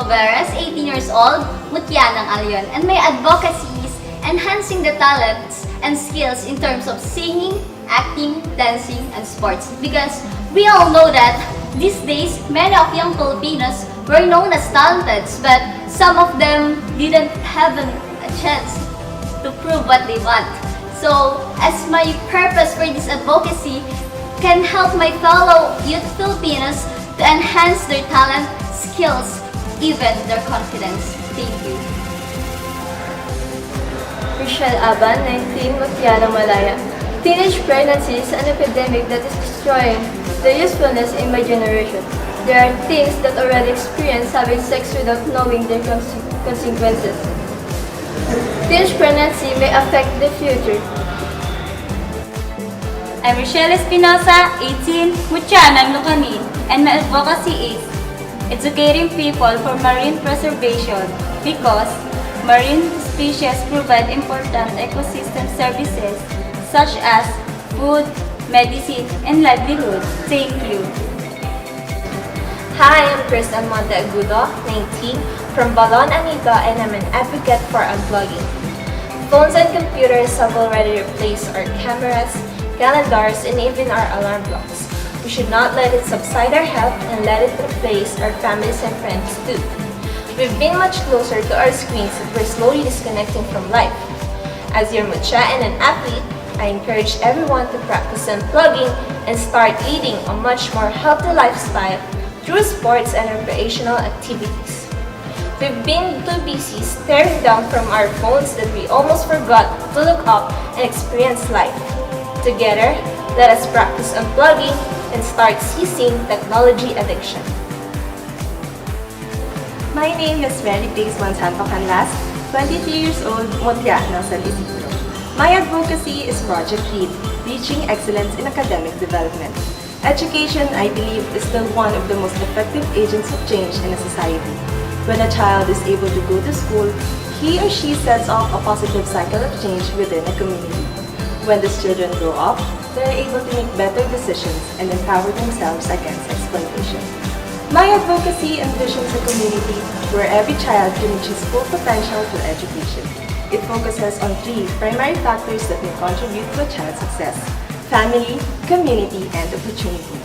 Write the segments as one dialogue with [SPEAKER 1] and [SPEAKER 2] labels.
[SPEAKER 1] Whereas 18 years old, Mutya ng Alyon, and my advocacies enhancing the talents and skills in terms of singing, acting, dancing, and sports. Because we all know that these days, many of young Filipinos were known as talented, but some of them didn't have a chance to prove what they want. So, as my purpose for this advocacy can help my fellow youth Filipinos to enhance their talent, skills, even their confidence. Thank you.
[SPEAKER 2] Michelle Aban, 19, Mutya ng Malaya. Teenage pregnancy is an epidemic that is destroying the usefulness in my generation. There are teens that already experience having sex without knowing their consequences. Teenage pregnancy may affect the future.
[SPEAKER 3] I'm Rochelle Espinosa, 18, Mutya ng Lucani, and my advocacy is educating people for marine preservation because marine species provide important ecosystem services such as food, medicine, and livelihood. Thank you.
[SPEAKER 4] Hi, I'm Kristen Monteagudo, 19, from Balon, Anita, and I'm an advocate for unplugging. Phones and computers have already replaced our cameras, calendars, and even our alarm clocks. We should not let it subside our health and let it replace our families and friends too. We've been much closer to our screens and we're slowly disconnecting from life. As your Mutya and an athlete, I encourage everyone to practice unplugging and start leading a much more healthy lifestyle through sports and recreational activities. We've been too busy staring down from our phones that we almost forgot to look up and experience life. Together, let us practice unplugging and start ceasing technology addiction.
[SPEAKER 5] My name is Mariveles Santo Canlas, 23 years old, Mutya ng San Isidro. My advocacy is Project LEAD, Reaching Excellence in Academic Development. Education, I believe, is still one of the most effective agents of change in a society. When a child is able to go to school, he or she sets off a positive cycle of change within a community. When these children grow up, they are able to make better decisions and empower themselves against exploitation. My advocacy envisions a community where every child can reach his full potential through education. It focuses on 3 primary factors that may contribute to a child's success: family, community, and opportunity.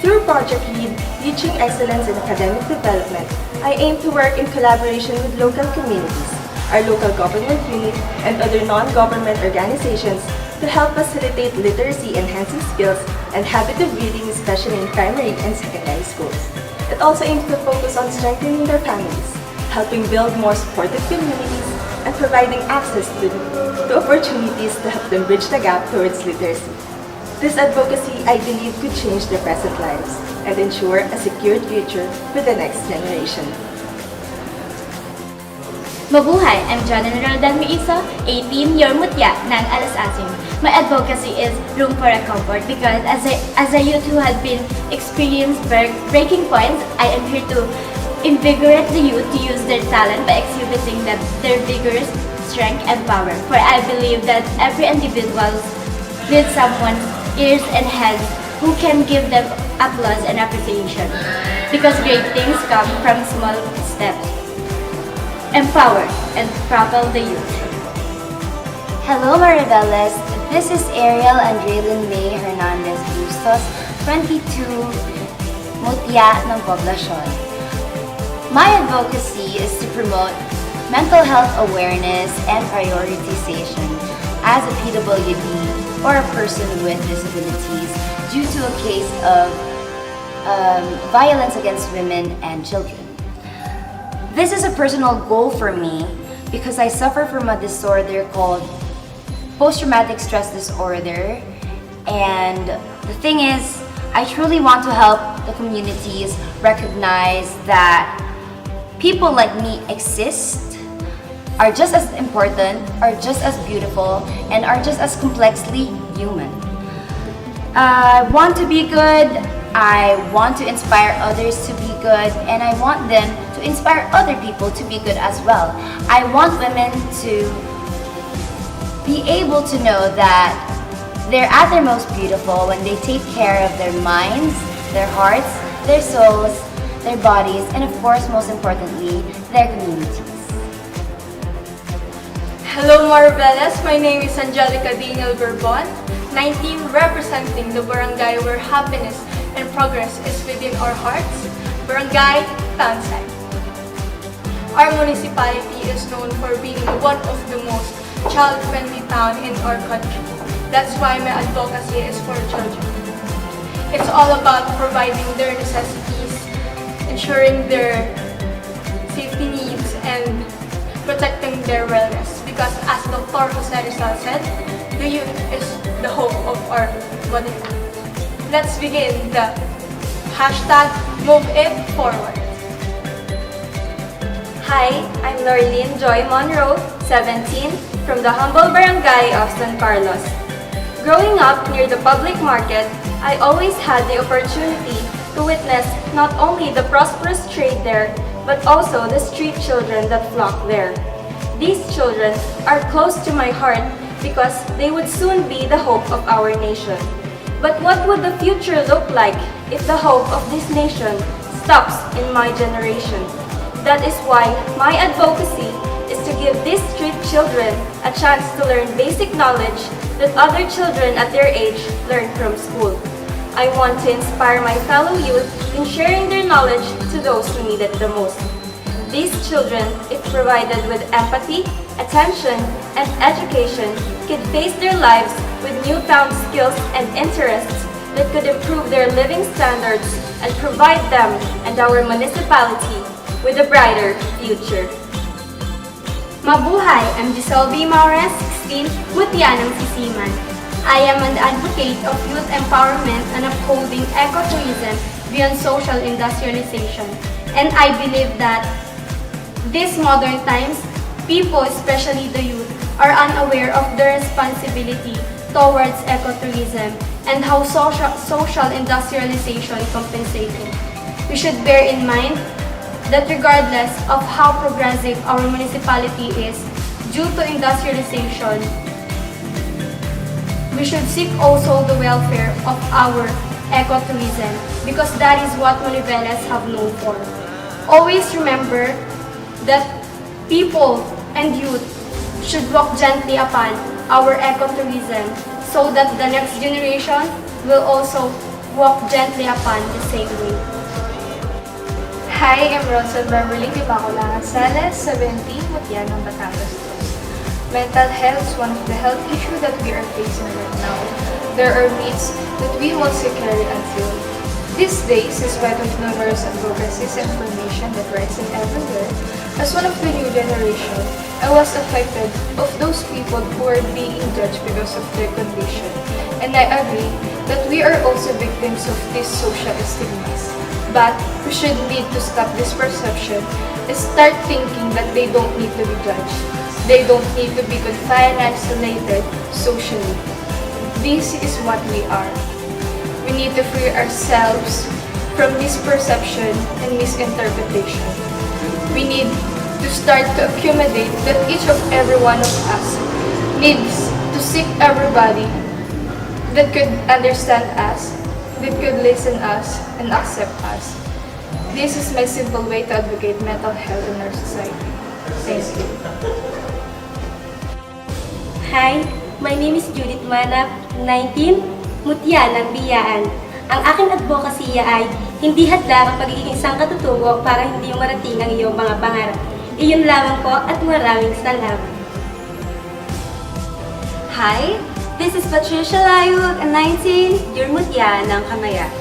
[SPEAKER 5] Through Project LEAD, Reaching Excellence in Academic Development, I aim to work in collaboration with local communities, our local government unit, and other non-government organizations to help facilitate literacy-enhancing skills and habit of reading, especially in primary and secondary schools. It also aims to focus on strengthening their families, helping build more supportive communities, and providing access to opportunities to help them bridge the gap towards literacy. This advocacy, I believe, could change their present lives and ensure a secured future for the next generation.
[SPEAKER 1] Mabuhay! I'm John Roldan Miisa, 18, your Mutya ng Alasasim. My advocacy is room for a comfort because as a youth who has been experienced breaking points, I am here to invigorate the youth to use their talent by exhibiting their vigorous strength and power. For I believe that every individual needs someone's ears and heads who can give them applause and appreciation because great things come from small steps. Empower and propel the youth.
[SPEAKER 6] Hello Mariveles, this is Ariel Andrelyn May Hernandez Bustos, 22, Mutya ng Poblacion. My advocacy is to promote mental health awareness and prioritization as a PWD or a person with disabilities due to a case of violence against women and children. This is a personal goal for me because I suffer from a disorder called post-traumatic stress disorder, and the thing is, I truly want to help the communities recognize that people like me exist, are just as important, are just as beautiful, and are just as complexly human. I want to be good, I want to inspire others to be good, and I want them to inspire other people to be good as well. I want women to be able to know that they're at their most beautiful when they take care of their minds, their hearts, their souls, their bodies, and of course, most importantly, their communities.
[SPEAKER 2] Hello Mariveles, my name is Angelica Neal, 19, representing the barangay where happiness and progress is within our hearts, Barangay Townside. Our municipality is known for being one of the most child-friendly town in our country. That's why my advocacy is for children. It's all about providing their necessities, ensuring their safety needs, and protecting their wellness. Because as Dr. Jose Rizal said, the youth is the hope of our body. Let's begin the hashtag Move It Forward.
[SPEAKER 3] Hi, I'm Lorlene Joy Monroe, 17, from the humble barangay of San Carlos. Growing up near the public market, I always had the opportunity to witness not only the prosperous trade there, but also the street children that flock there. These children are close to my heart because they would soon be the hope of our nation. But what would the future look like if the hope of this nation stops in my generation? That is why my advocacy is to give these street children a chance to learn basic knowledge that other children at their age learn from school. I want to inspire my fellow youth in sharing their knowledge to those who need it the most. These children, if provided with empathy, attention, and education, can face their lives with newfound skills and interests that could improve their living standards and provide them and our municipality with a brighter future.
[SPEAKER 1] Mabuhay! I'm Giselle B. Maures, 16, Mutya ng Sisiman. I am an advocate of youth empowerment and upholding ecotourism beyond social industrialization. And I believe that these modern times, people, especially the youth, are unaware of their responsibility towards ecotourism and how social industrialization compensates it. We should bear in mind that regardless of how progressive our municipality is, due to industrialization, we should seek also the welfare of our ecotourism because that is what Mariveles have known for. Always remember that people and youth should walk gently upon our ecotourism so that the next generation will also walk gently upon the same way.
[SPEAKER 2] Hi, I'm Ronson Beverly Ibacolangan Sales, 17, Mutya ng Batangas. Mental health is one of the health issues that we are facing right now. There are myths that we must carry until. These days, despite of numerous advocacies and information that rising everywhere, as one of the new generation, I was affected of those people who are being judged because of their condition. And I agree that we are also victims of these social stigmas. But we should need to stop this perception and start thinking that they don't need to be judged. They don't need to be confined and isolated socially. This is what we are. We need to free ourselves from this perception and misinterpretation. We need to start to accumulate that each of every one of us needs to seek everybody that could understand us, that could listen us, and accept us. This is my simple way to advocate mental health in our society. Thank you.
[SPEAKER 3] Hi, my name is Judith Manap, 19, Mutya ng Biyaan. Ang aking advocacy ay hindi hadlang ang pagiging isang katutubo para hindi marating ang iyong mga pangarap. Iyon lamang po at maraming salamat. Hi, this is Patricia Layug, 19, your Mutya ng Kamaya.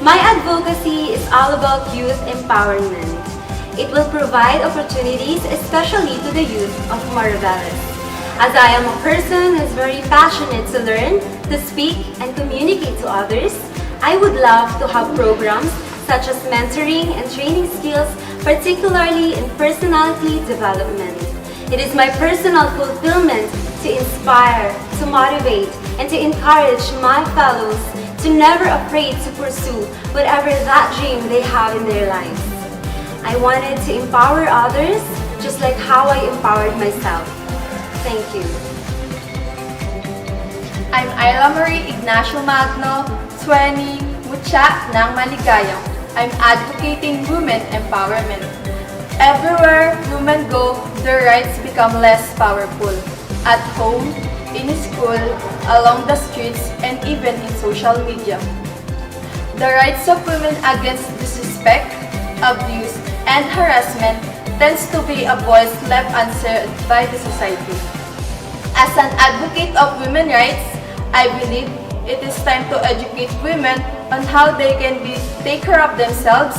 [SPEAKER 3] My advocacy is all about youth empowerment. It will provide opportunities especially to the youth of Mariveles. As I am a person who is very passionate to learn, to speak, and communicate to others, I would love to have programs such as mentoring and training skills, particularly in personality development. It is my personal fulfillment to inspire, to motivate, and to encourage my fellows to never afraid to pursue whatever that dream they have in their lives. I wanted to empower others just like how I empowered myself. Thank you.
[SPEAKER 2] I'm Ayla Marie Ignacio Magno, 20, Mutya ng Maligayang. I'm advocating women empowerment. Everywhere women go, their rights become less powerful. At home, in school, along the streets, and even in social media. The rights of women against disrespect, abuse, and harassment tends to be a voice left unsaid by the society. As an advocate of women's rights, I believe it is time to educate women on how they can take care of themselves,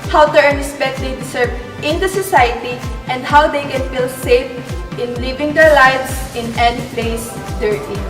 [SPEAKER 2] how to earn respect they deserve in the society, and how they can feel safe in living their lives in any place they're in.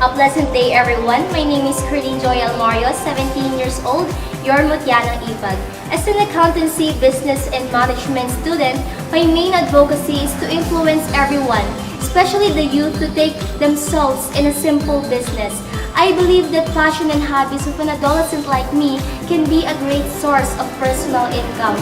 [SPEAKER 1] A pleasant day, everyone. My name is Curlin Joy Almario, 17 years old, your Mutya ng IPAG. As an accountancy, business, and management student, my main advocacy is to influence everyone, especially the youth, to take themselves in a simple business. I believe that passion and hobbies of an adolescent like me can be a great source of personal income.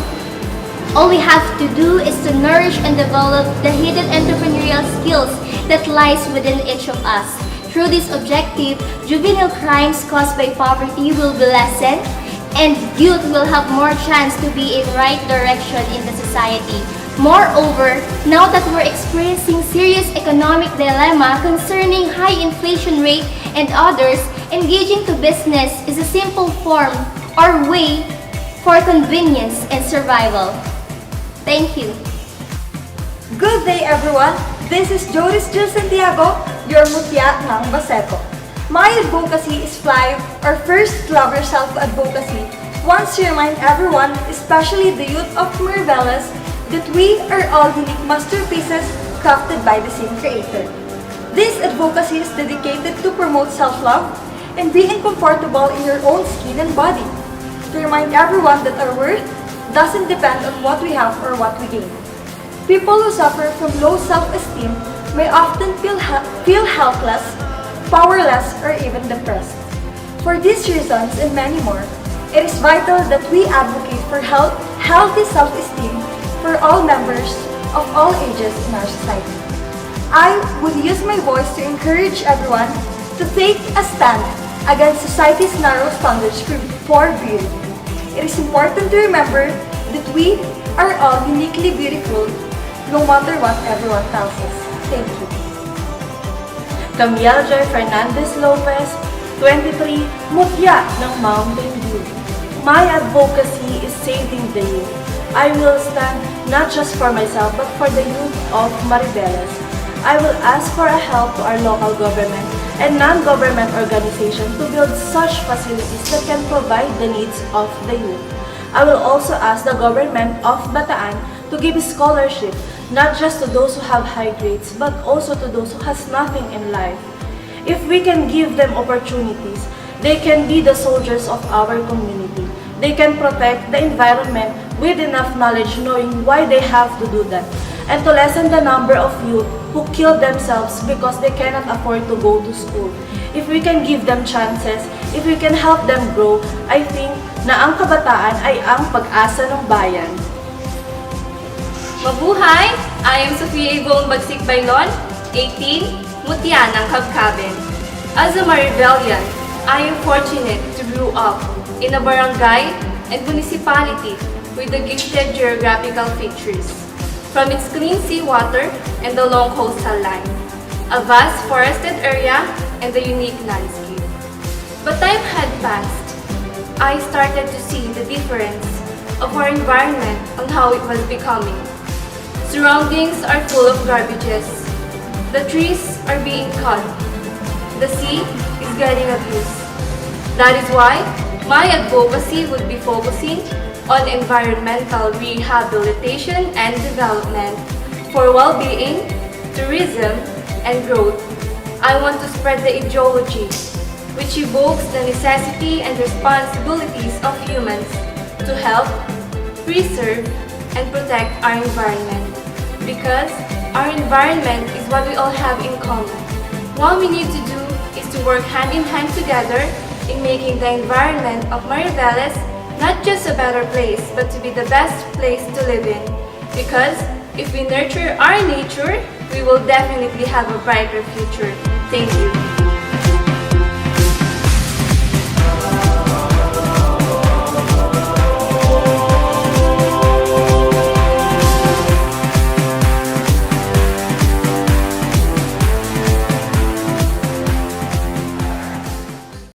[SPEAKER 1] All we have to do is to nourish and develop the hidden entrepreneurial skills that lies within each of us. Through this objective, juvenile crimes caused by poverty will be lessened, and youth will have more chance to be in right direction in the society. Moreover, now that we're experiencing serious economic dilemma concerning high inflation rate and others, engaging to business is a simple form or way for convenience and survival. Thank you.
[SPEAKER 7] Good day, everyone. This is Joris Jill Santiago, your Mutya ng Baseco. My advocacy is FLY, or First Love Yourself Advocacy, wants to remind everyone, especially the youth of Mariveles, that we are all unique masterpieces crafted by the same Creator. This advocacy is dedicated to promote self-love and being comfortable in your own skin and body, to remind everyone that our worth doesn't depend on what we have or what we gain. People who suffer from low self-esteem may often feel helpless, powerless, or even depressed. For these reasons and many more, it is vital that we advocate for healthy self-esteem for all members of all ages in our society. I would use my voice to encourage everyone to take a stand against society's narrow standards for beauty. It is important to remember that we are all uniquely beautiful, no matter what everyone tells us. Thank you.
[SPEAKER 5] Camille Joy Fernandez Lopez, 23, Mutya ng Mountain View. My advocacy is saving the youth. I will stand not just for myself but for the youth of Mariveles. I will ask for a help to our local government and non-government organizations to build such facilities that can provide the needs of the youth. I will also ask the government of Bataan to give scholarship not just to those who have high grades but also to those who has nothing in life. If we can give them opportunities, they can be the soldiers of our community. They can protect the environment with enough knowledge knowing why they have to do that, and to lessen the number of youth who kill themselves because they cannot afford to go to school. If we can give them chances, if we can help them grow, I think na ang kabataan ay ang pag-asa ng bayan.
[SPEAKER 2] Mabuhay! I am Sofia Yvonne Bagsik Bailon, 18, Mutya ng Kabkaben. As a Marivelian, I am fortunate to grow up in a barangay and municipality with the gifted geographical features, from its clean seawater and the long coastal line, a vast forested area, and the unique landscape. But time had passed. I started to see the difference of our environment on how it was becoming. Surroundings are full of garbages. The trees are being cut. The sea is getting abused. That is why my advocacy would be focusing on environmental rehabilitation and development for well-being, tourism, and growth. I want to spread the ideology which evokes the necessity and responsibilities of humans to help, preserve, and protect our environment. Because our environment is what we all have in common. What we need to do is to work hand in hand together in making the environment of Mariveles not just a better place, but to be the best place to live in. Because if we nurture our nature, we will definitely have a brighter future. Thank you.